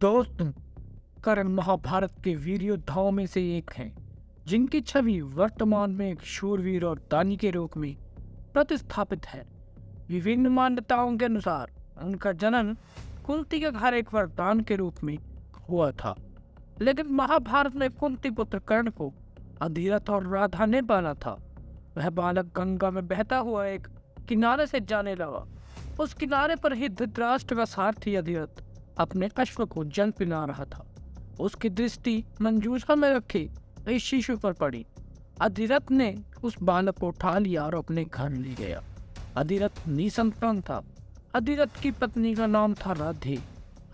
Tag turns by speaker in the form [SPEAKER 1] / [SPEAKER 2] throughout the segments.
[SPEAKER 1] दोस्तों, कर्ण महाभारत के वीर योद्धाओं में से एक हैं, जिनकी छवि वर्तमान में एक शूरवीर और दानी के रूप में प्रतिस्थापित है। विभिन्न मान्यताओं के अनुसार उनका जन्म कुंती के घर एक वरदान के रूप में हुआ था, लेकिन महाभारत में कुंती पुत्र कर्ण को अधिरथ और राधा ने पाला था। वह बालक गंगा में बहता हुआ एक किनारे से जाने लगा। उस किनारे पर ही धृतराष्ट्र का सारथी अधिरथ अपने अश्व को जल पिला रहा था। उसकी दृष्टि मंजूषा में रखी एक शिशु पर पड़ी। अधिरथ ने उस बालक को उठा लिया और अपने घर ले गया। अधिरथ निसंतान था। अधिरथ की पत्नी का नाम था राधे।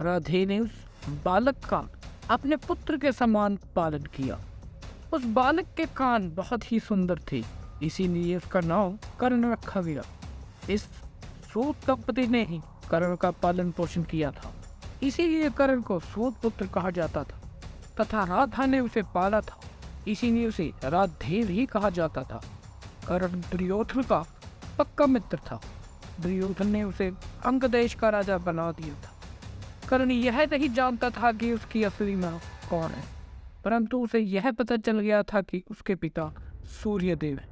[SPEAKER 1] राधे ने उस बालक का अपने पुत्र के समान पालन किया। उस बालक के कान बहुत ही सुंदर थे, इसीलिए उसका नाम कर्ण रखा गया। इस सूत दंपति ने ही कर्ण का पालन पोषण किया था, इसीलिए कर्ण को सूत पुत्र कहा जाता था। तथा राधा ने उसे पाला था, इसीलिए उसे राधेय ही कहा जाता था। कर्ण दुर्योधन का पक्का मित्र था। दुर्योधन ने उसे अंग देश का राजा बना दिया था। कर्ण यह नहीं जानता था कि उसकी असली मां कौन है, परंतु उसे यह पता चल गया था कि उसके पिता सूर्यदेव हैं।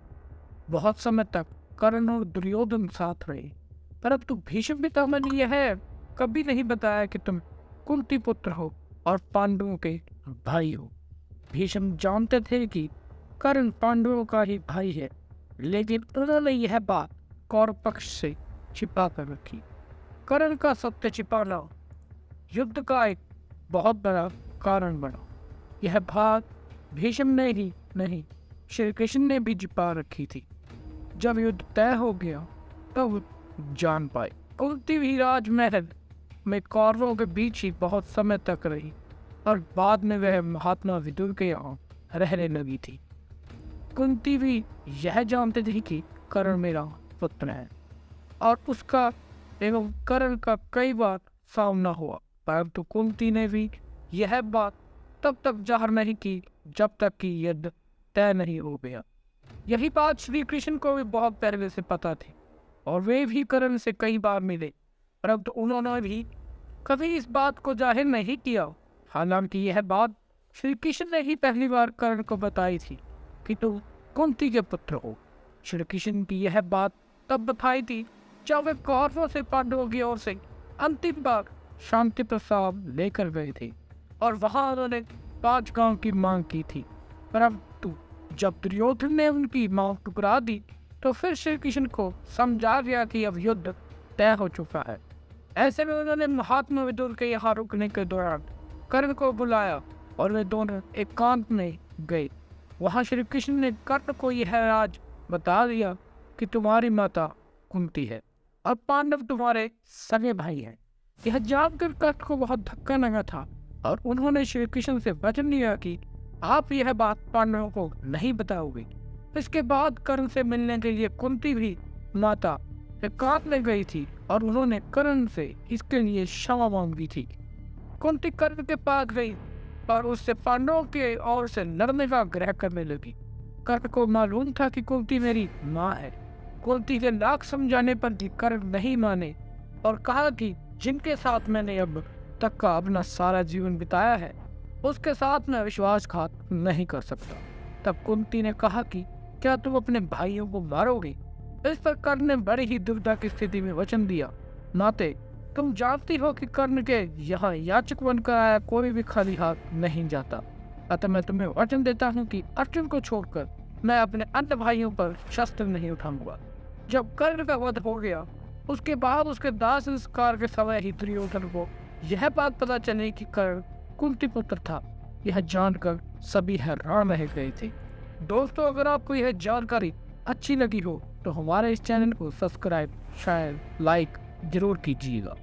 [SPEAKER 1] बहुत समय तक कर्ण और दुर्योधन साथ रहे, परंतु भीष्म पितामह ने यह कभी नहीं बताया कि तुम कुंती पुत्र हो और पांडवों के भाई हो। भीष्म जानते थे कि कर्ण पांडवों का ही भाई है, लेकिन उन्होंने यह बात कौरव पक्ष से छिपा कर रखी। कर्ण का सत्य छिपाना युद्ध का एक बहुत बड़ा कारण बना। यह बात भीष्म ने ही नहीं, श्री कृष्ण ने भी छिपा रखी थी। जब युद्ध तय हो गया तब जान पाए। कुंती भी राजमहल में कौरवों के बीच ही बहुत समय तक रही और बाद में वह महात्मा विदुर के यहाँ रहने लगी थी। कुंती भी यह जानते थे कि कर्ण मेरा पुत्र है और उसका एवं कर्ण का कई बार सामना हुआ, परंतु कुंती ने भी यह बात तब तक जाहिर नहीं की जब तक कि युद्ध तय नहीं हो गया। यही बात श्री कृष्ण को भी बहुत पहले से पता थी और वे भी कर्ण से कई बार मिले, परंतु उन्होंने भी कभी इस बात को जाहिर नहीं किया। हालांकि यह बात श्री कृष्ण ने ही पहली बार कर्ण को बताई थी कि तुम कुंती के पुत्र हो। श्री कृष्ण की यह बात तब बताई थी जब वे कौरवों से पांडवों की ओर से अंतिम बार शांति प्रस्ताव लेकर गए थे और वहां उन्होंने 5 गांव की मांग की थी, परंतु जब दुर्योधन ने उनकी मांग ठुकरा दी तो फिर श्री कृष्ण को समझा गया कि अब युद्ध तय हो चुका है। ऐसे में उन्होंने महात्मा विदुर के यहाँ रुकने के दौरान कर्ण को बुलाया और वे दोनों एकांत में गए। वहाँ श्री कृष्ण ने कर्ण को यह राज बता दिया कि तुम्हारी माता कुंती है और पांडव तुम्हारे सगे भाई हैं। यह जानकर कर्ण को बहुत धक्का लगा था और उन्होंने श्री कृष्ण से वचन लिया कि आप यह बात पांडवों को नहीं बताओगे। इसके बाद कर्ण से मिलने के लिए कुंती भी माता एकांत में गई थी और उन्होंने कर्ण से इसके लिए क्षमा मांगी थी। कुंती कर्ण के पास गई और उससे पांडवों के ओर से लड़ने का आग्रह करने लगी। कर्ण को मालूम था कि कुंती मेरी माँ है। कुंती के लाख समझाने पर भी कर्ण नहीं माने और कहा कि जिनके साथ मैंने अब तक का अपना सारा जीवन बिताया है उसके साथ मैं विश्वासघात नहीं कर सकता। तब कुंती ने कहा कि क्या तुम अपने भाइयों को मारोगे? इस पर कर्ण ने बड़ी ही दुविधा की स्थिति में वचन दिया, नाते तुम जानती हो कि कर्ण के यहाँ याचक बनकर आया कोई भी खाली हाथ नहीं जाता। अतः मैं तुम्हें वचन देता हूँ कि अर्जुन को छोड़कर मैं अपने अन्य भाइयों पर शस्त्र नहीं उठाऊंगा। जब कर्ण का वध हो गया उसके बाद उसके दाह संस्कार के समय ही दुर्योधन को यह बात पता चली कि कर्ण कुंती पुत्र था। यह जानकर सभी हैरान रह गए थे। दोस्तों, अगर आपको यह जानकारी अच्छी लगी हो तो हमारे इस चैनल को सब्सक्राइब, शेयर, लाइक जरूर कीजिएगा।